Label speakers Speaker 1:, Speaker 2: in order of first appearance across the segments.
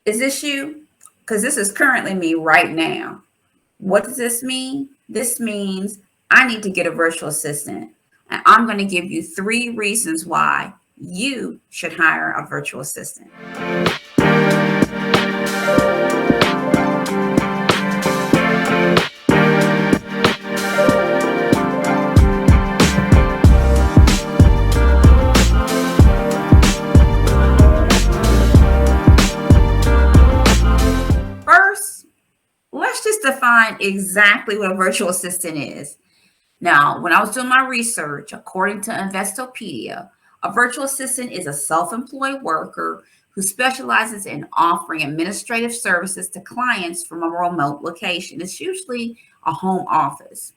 Speaker 1: Is this you? Because this is currently me right now. What does this mean? This means I need to get a virtual assistant. And I'm going to give you 3 reasons why you should hire a virtual assistant. First, let's just define exactly what a virtual assistant is. Now, when I was doing my research, according to Investopedia, a virtual assistant is a self employed worker who specializes in offering administrative services to clients from a remote location. It's usually a home office.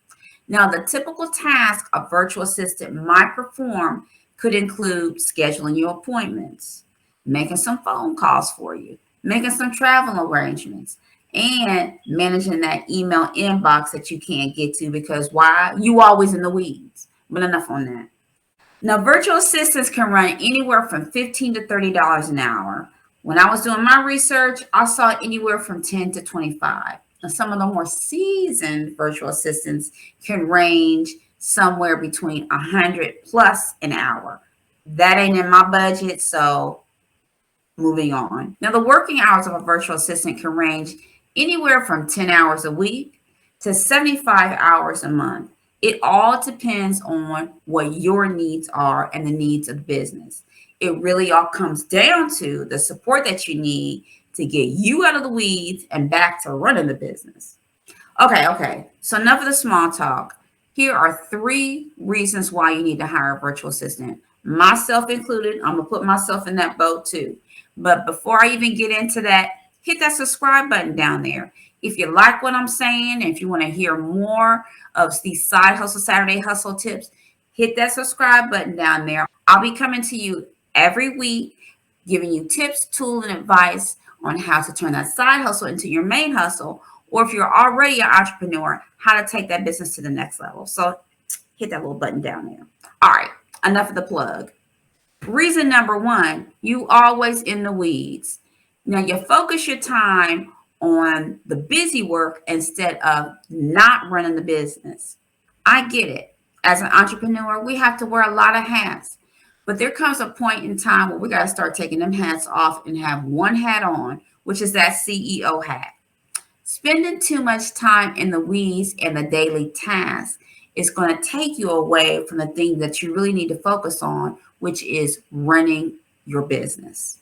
Speaker 1: Now, the typical task a virtual assistant might perform could include scheduling your appointments, making some phone calls for you, making some travel arrangements, and managing that email inbox that you can't get to because why? You always in the weeds. But enough on that. Now, virtual assistants can run anywhere from $15 to $30 an hour. When I was doing my research, I saw anywhere from 10 to 25. Now, some of the more seasoned virtual assistants can range somewhere between 100 plus an hour. That ain't in my budget, so moving on. Now, the working hours of a virtual assistant can range anywhere from 10 hours a week to 75 hours a month. It all depends on what your needs are and the needs of the business. It really all comes down to the support that you need to get you out of the weeds and back to running the business. Okay. So enough of the small talk. Here are 3 reasons why you need to hire a virtual assistant. Myself included, I'm gonna put myself in that boat too. But before I even get into that, hit that subscribe button down there. If you like what I'm saying, and if you want to hear more of these side hustle Saturday hustle tips, hit that subscribe button down there. I'll be coming to you every week, giving you tips, tools, and advice on how to turn that side hustle into your main hustle, or if you're already an entrepreneur, how to take that business to the next level. So hit that little button down there. All right, enough of the plug. Reason number 1, you always in the weeds. Now you focus your time on the busy work instead of not running the business. I get it. As an entrepreneur, we have to wear a lot of hats. But there comes a point in time where we got to start taking them hats off and have one hat on, which is that CEO hat. Spending too much time in the weeds and the daily tasks is going to take you away from the thing that you really need to focus on, which is running your business.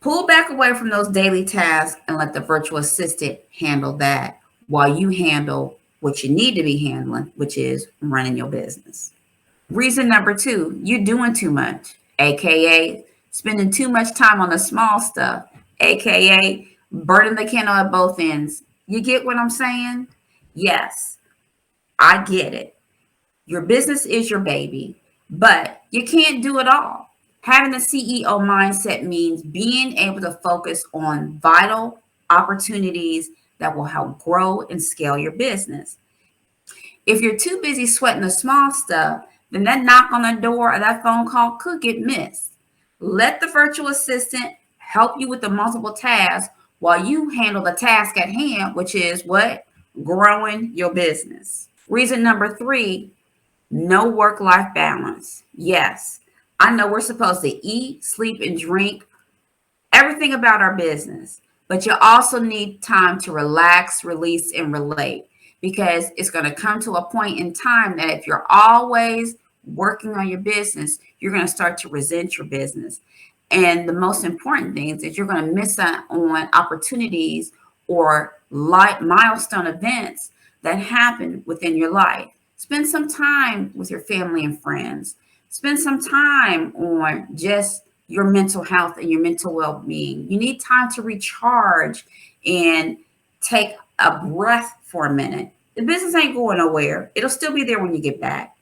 Speaker 1: Pull back away from those daily tasks and let the virtual assistant handle that while you handle what you need to be handling, which is running your business. Reason number 2, you're doing too much, aka spending too much time on the small stuff, aka burning the candle at both ends. You get what I'm saying? Yes, I get it. Your business is your baby, but you can't do it all. Having a CEO mindset means being able to focus on vital opportunities that will help grow and scale your business. If you're too busy sweating the small stuff, then that knock on the door or that phone call could get missed. Let the virtual assistant help you with the multiple tasks while you handle the task at hand, which is what? Growing your business. Reason number 3, no work-life balance. Yes, I know we're supposed to eat, sleep, and drink everything about our business, but you also need time to relax, release, and relate because it's going to come to a point in time that if you're always working on your business, you're going to start to resent your business. And the most important thing is that you're going to miss out on opportunities or milestone events that happen within your life. Spend some time with your family and friends. Spend some time on just your mental health and your mental well-being. You need time to recharge and take a breath for a minute. The business ain't going nowhere. It'll still be there when you get back.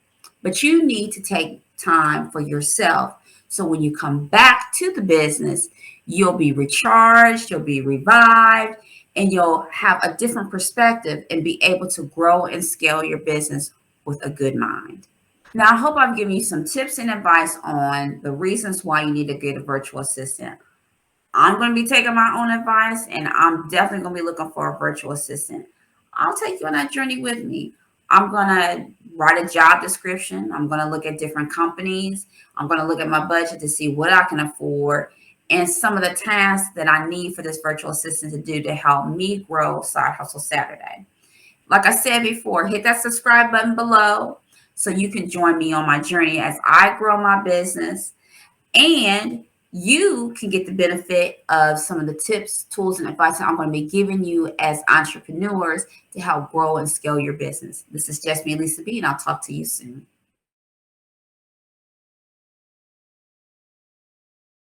Speaker 1: But you need to take time for yourself. So when you come back to the business, you'll be recharged, you'll be revived, and you'll have a different perspective and be able to grow and scale your business with a good mind. Now, I hope I've given you some tips and advice on the reasons why you need to get a virtual assistant. I'm going to be taking my own advice, and I'm definitely going to be looking for a virtual assistant. I'll take you on that journey with me. I'm going to write a job description. I'm going to look at different companies. I'm going to look at my budget to see what I can afford and some of the tasks that I need for this virtual assistant to do to help me grow Side Hustle Saturday. Like I said before, hit that subscribe button below so you can join me on my journey as I grow my business, and you can get the benefit of some of the tips, tools, and advice that I'm going to be giving you as entrepreneurs to help grow and scale your business. This is just me, Lisa B, and I'll talk to you soon.